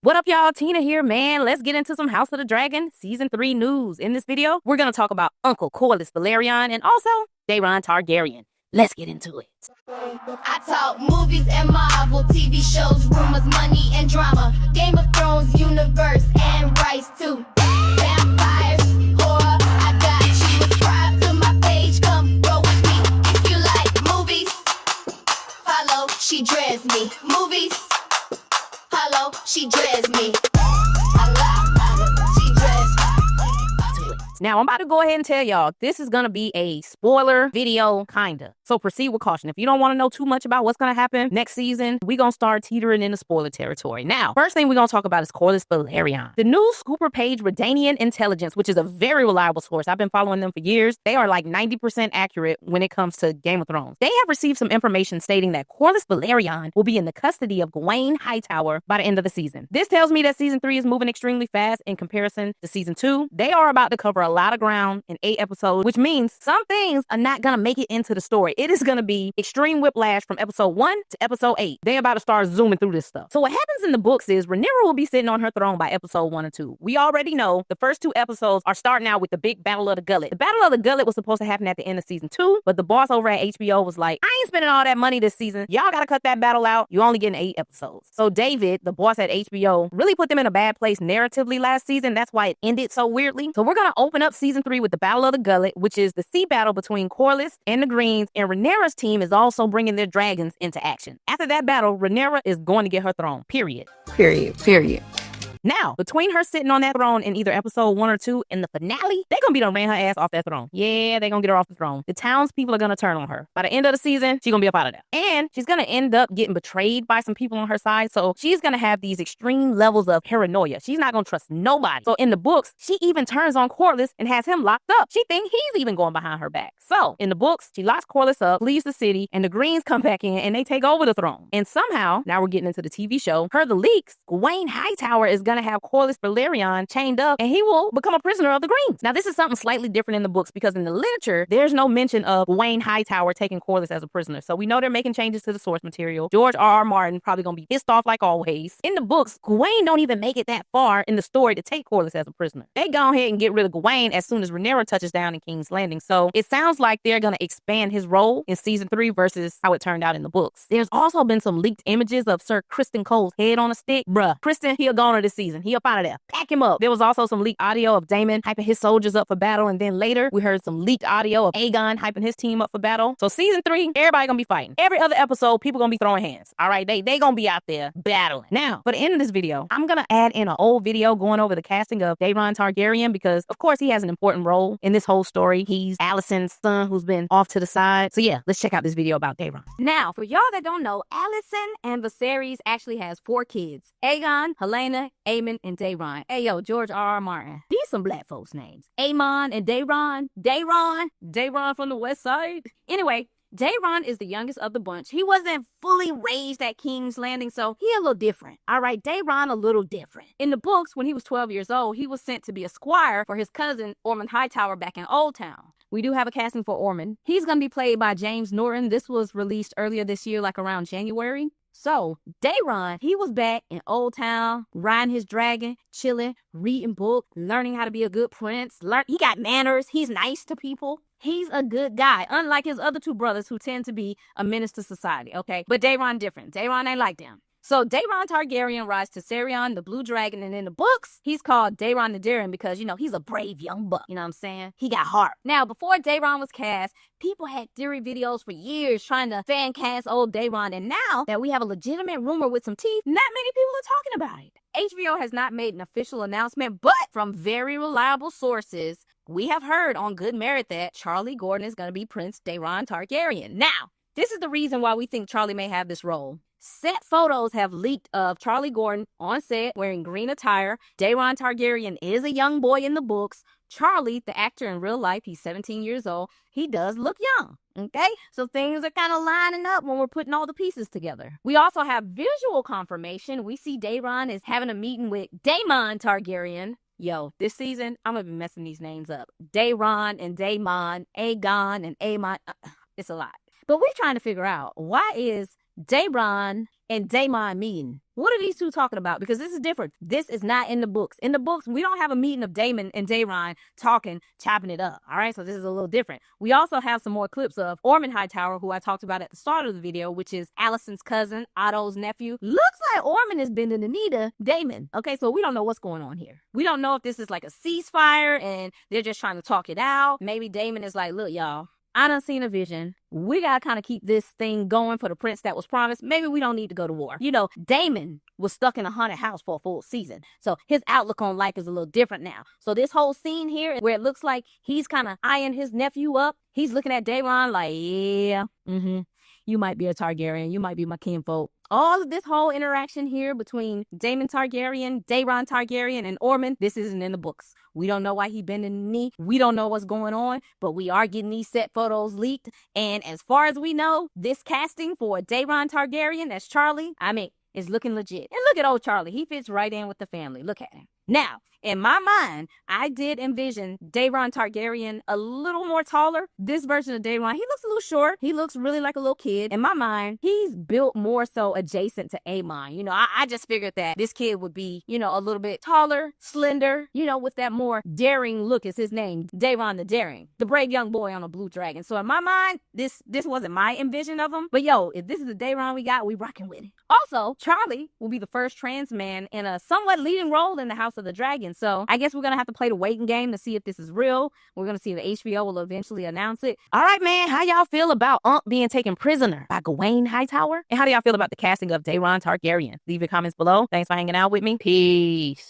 What up, y'all? Tina here, man. Let's get into some House of the Dragon Season 3 news. In this video, we're going to talk about Uncle Corlys Velaryon and also Daeron Targaryen. Let's get into it. I talk movies and Marvel, TV shows, rumors, money, and drama. Game of Thrones, universe, and rights too. Vampires, horror, I got you. Subscribe to my page, come roll with me. If you like movies, follow, she dreads me. Movies, follow, she dreads me. She dreads me. Now, I'm about to go ahead and tell y'all, this is going to be a spoiler video, kinda. So proceed with caution. If you don't want to know too much about what's going to happen next season, we're going to start teetering into spoiler territory. Now, first thing we're going to talk about is Corlys Velaryon. The new scooper page Rhaenyra Intelligence, which is a very reliable source. I've been following them for years. They are like 90% accurate when it comes to Game of Thrones. They have received some information stating that Corlys Velaryon will be in the custody of Gwayne Hightower by the end of the season. This tells me that season 3 is moving extremely fast in comparison to season 2. They are about to cover a lot of ground in 8 episodes, which means some things are not going to make it into the story. It is going to be extreme whiplash from episode 1 to episode 8. They're about to start zooming through this stuff. So what happens in the books is Rhaenyra will be sitting on her throne by episode 1 and 2. We already know the first 2 episodes are starting out with the big Battle of the Gullet. The Battle of the Gullet was supposed to happen at the end of season 2, but the boss over at HBO was like, I ain't spending all that money this season. Y'all got to cut that battle out. You only getting 8 episodes. So David, the boss at HBO, really put them in a bad place narratively last season. That's why it ended so weirdly. So we're going to open up season 3 with the Battle of the Gullet, which is the sea battle between Corlys and the Greens, and Rhaenyra's team is also bringing their dragons into action. After that battle, Rhaenyra is going to get her throne, period. Period. Now, between her sitting on that throne in either episode 1 or 2 and the finale, they're going to be done ran her ass off that throne. Yeah, they're going to get her off the throne. The townspeople are going to turn on her. By the end of the season, she's going to be up out of there. And she's going to end up getting betrayed by some people on her side. So she's going to have these extreme levels of paranoia. She's not going to trust nobody. So in the books, she even turns on Corlys and has him locked up. She thinks he's even going behind her back. So in the books, she locks Corlys up, leaves the city, and the Greens come back in and they take over the throne. And somehow, now we're getting into the TV show, per the leaks, Gwayne Hightower is going to have Corlys Velaryon chained up and he will become a prisoner of the Greens. Now, this is something slightly different in the books because in the literature, there's no mention of Gwayne Hightower taking Corlys as a prisoner. So we know they're making changes to the source material. George R.R. Martin probably gonna be pissed off like always. In the books, Gwayne don't even make it that far in the story to take Corlys as a prisoner. They go ahead and get rid of Gwayne as soon as Rhaenyra touches down in King's Landing. So it sounds like they're gonna expand his role in season 3 versus how it turned out in the books. There's also been some leaked images of Sir Criston Cole's head on a stick. Bruh, Criston, he a goner this season. He up out of there. Pack him up. There was also some leaked audio of Daemon hyping his soldiers up for battle, and then later we heard some leaked audio of Aegon hyping his team up for battle. So season 3, everybody gonna be fighting. Every other episode, people gonna be throwing hands. All right, they gonna be out there battling. Now, for the end of this video, I'm gonna add in an old video going over the casting of Daeron Targaryen because, of course, he has an important role in this whole story. He's Alicent's son who's been off to the side. So yeah, let's check out this video about Daeron. Now, for y'all that don't know, Alicent and Viserys actually has 4 kids. Aegon, Helena, Aemon, and Daeron. Hey, yo, George R.R. Martin. These some black folks' names. Aemon and Daeron. Daeron from the west side. Anyway, Daeron is the youngest of the bunch. He wasn't fully raised at King's Landing, so he a little different. All right, Daeron a little different. In the books, when he was 12 years old, he was sent to be a squire for his cousin, Ormond Hightower, back in Old Town. We do have a casting for Ormond. He's going to be played by James Norton. This was released earlier this year, like around January. So, Daeron, he was back in Old Town, riding his dragon, chilling, reading books, learning how to be a good prince. He got manners. He's nice to people. He's a good guy, unlike his other 2 brothers who tend to be a menace to society, okay? But Daeron different. Daeron ain't like them. So Daeron Targaryen rides to Sarion, the blue dragon, and in the books, he's called Daeron the Daring because, you know, he's a brave young buck, you know what I'm saying? He got heart. Now, before Daeron was cast, people had theory videos for years trying to fan cast old Daeron, and now that we have a legitimate rumor with some teeth, not many people are talking about it. HBO has not made an official announcement, but from very reliable sources, we have heard on good merit that Charlie Gordon is going to be Prince Daeron Targaryen. Now, this is the reason why we think Charlie may have this role. Set photos have leaked of Charlie Gordon on set wearing green attire. Daeron Targaryen is a young boy in the books. Charlie, the actor in real life, he's 17 years old. He does look young, okay? So things are kind of lining up when we're putting all the pieces together. We also have visual confirmation. We see Daeron is having a meeting with Daemon Targaryen. Yo, this season, I'm going to be messing these names up. Daeron and Daemon, Aegon and Aemon. It's a lot. But we're trying to figure out, why is Daeron and Daemon meeting. What are these two talking about? Because this is different. This is not in the books. In the books, we don't have a meeting of Daemon and Daeron talking, chopping it up. All right, so this is a little different. We also have some more clips of Gwayne Hightower, who I talked about at the start of the video, which is Alicent's cousin, Otto's nephew. Looks like Gwayne is bending the knee to Daemon. Okay, so we don't know what's going on here. We don't know if this is like a ceasefire and they're just trying to talk it out. Maybe Daemon is like, look, y'all, I done seen a vision. We gotta kind of keep this thing going for the prince that was promised. Maybe we don't need to go to war. You know, Daemon was stuck in a haunted house for a full season. So his outlook on life is a little different now. So this whole scene here where it looks like he's kind of eyeing his nephew up. He's looking at Daeron like, yeah, you might be a Targaryen. You might be my kinfolk. All of this whole interaction here between Daemon Targaryen, Daeron Targaryen, and Ormond, this isn't in the books. We don't know why he bending the knee. We don't know what's going on, but we are getting these set photos leaked. And as far as we know, this casting for Daeron Targaryen, that's Charlie, is looking legit. And look at old Charlie. He fits right in with the family. Look at him. Now, in my mind, I did envision Daeron Targaryen a little more taller. This version of Daeron, he looks a little short. He looks really like a little kid. In my mind, he's built more so adjacent to Daemon. You know, I just figured that this kid would be, you know, a little bit taller, slender, you know, with that more daring look is his name, Daeron the Daring, the brave young boy on a blue dragon. So in my mind, this wasn't my envision of him. But yo, if this is the Daeron we got, we rocking with it. Also, Charlie will be the first trans man in a somewhat leading role in the House of the Dragon. So I guess we're going to have to play the waiting game to see if this is real. We're going to see if HBO will eventually announce it. All right, man. How y'all feel about being taken prisoner by Gwayne Hightower? And how do y'all feel about the casting of Daeron Targaryen? Leave your comments below. Thanks for hanging out with me. Peace.